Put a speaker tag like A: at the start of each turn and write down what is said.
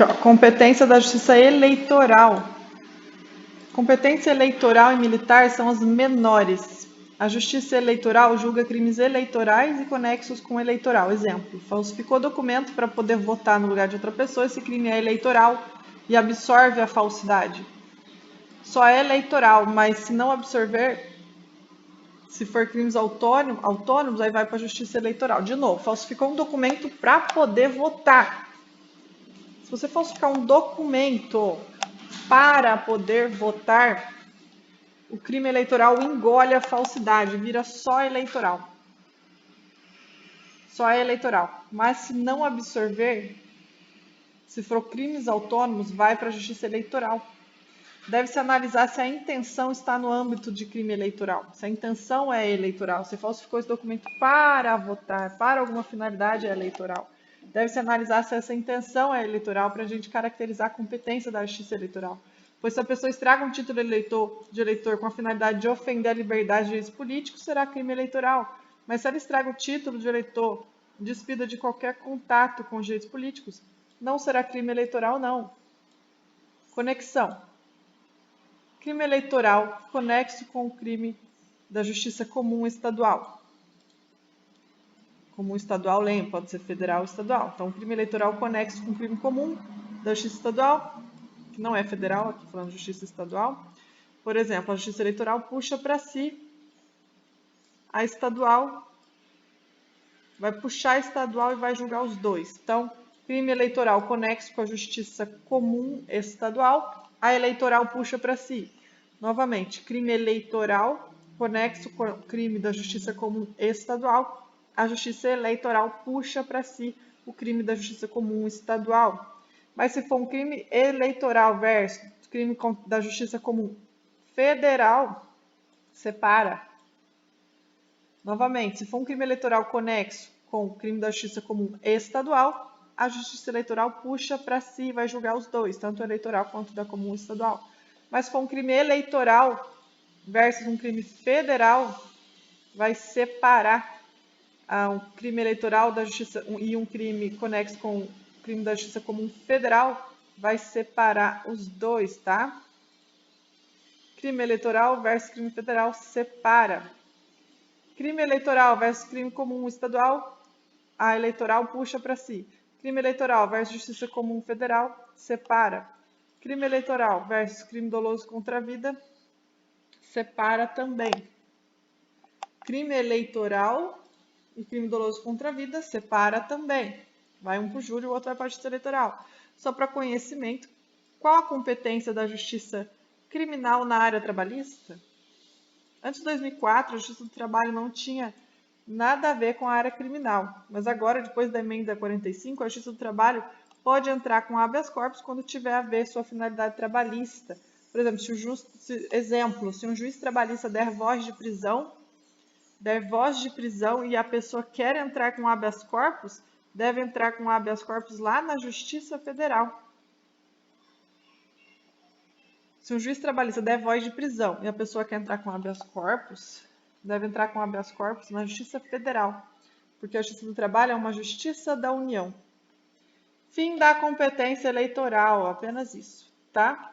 A: Aqui, ó, competência da Justiça Eleitoral. Competência eleitoral e militar são as menores. A Justiça Eleitoral julga crimes eleitorais e conexos com eleitoral. Exemplo, falsificou documento para poder votar no lugar de outra pessoa, esse crime é eleitoral e absorve a falsidade. Só é eleitoral, mas se não absorver, se for crimes autônomos, aí vai para a Justiça Eleitoral. De novo, falsificou um documento para poder votar. Se você falsificar um documento para poder votar, o crime eleitoral engole a falsidade, vira só eleitoral. Só é eleitoral. Mas se não absorver, se for crimes autônomos, vai para a Justiça Eleitoral. Deve-se analisar se a intenção está no âmbito de crime eleitoral. Se a intenção é eleitoral, se falsificou esse documento para votar, para alguma finalidade é eleitoral. Deve-se analisar se essa intenção é eleitoral para a gente caracterizar a competência da Justiça Eleitoral. Pois se a pessoa estraga um título de eleitor com a finalidade de ofender a liberdade de direitos políticos, será crime eleitoral. Mas se ela estraga o título de eleitor, despida de qualquer contato com os direitos políticos, não será crime eleitoral, não. Conexão. Crime eleitoral conexo com o crime da Justiça Comum Estadual. Comum estadual, lembra, pode ser federal ou estadual. Então, crime eleitoral conexo com o crime comum da Justiça Estadual, que não é federal, aqui falando de Justiça Estadual. Por exemplo, a Justiça Eleitoral puxa para si a estadual, vai puxar a estadual e vai julgar os dois. Então, crime eleitoral conexo com a Justiça Comum Estadual, a eleitoral puxa para si. Novamente, crime eleitoral conexo com o crime da Justiça Comum Estadual, a Justiça Eleitoral puxa para si o crime da Justiça Comum Estadual. Mas se for um crime eleitoral versus crime da Justiça Comum Federal, separa. Novamente, se for um crime eleitoral conexo com o crime da Justiça Comum Estadual, a Justiça Eleitoral puxa para si e vai julgar os dois, tanto o eleitoral quanto da Comum Estadual. Mas se for um crime eleitoral versus um crime federal, vai separar um crime eleitoral da Justiça e um crime conexo com o crime da Justiça Comum Federal, vai separar os dois, tá? Crime eleitoral versus crime federal, separa. Crime eleitoral versus crime comum estadual, a eleitoral puxa para si. Crime eleitoral versus Justiça Comum Federal, separa. Crime eleitoral versus crime doloso contra a vida, separa também. Crime eleitoral e crime doloso contra a vida, separa também. Vai um para o júri e o outro vai para a Justiça Eleitoral. Só para conhecimento, qual a competência da Justiça Criminal na área trabalhista? Antes de 2004, a Justiça do Trabalho não tinha nada a ver com a área criminal. Mas agora, depois da emenda 45, a Justiça do Trabalho pode entrar com habeas corpus quando tiver a ver sua finalidade trabalhista. Por exemplo, se um juiz trabalhista der voz de prisão e a pessoa quer entrar com habeas corpus, deve entrar com habeas corpus lá na Justiça Federal. Se um juiz trabalhista der voz de prisão e a pessoa quer entrar com habeas corpus, deve entrar com habeas corpus na Justiça Federal, porque a Justiça do Trabalho é uma justiça da União. Fim da competência eleitoral, apenas isso, tá?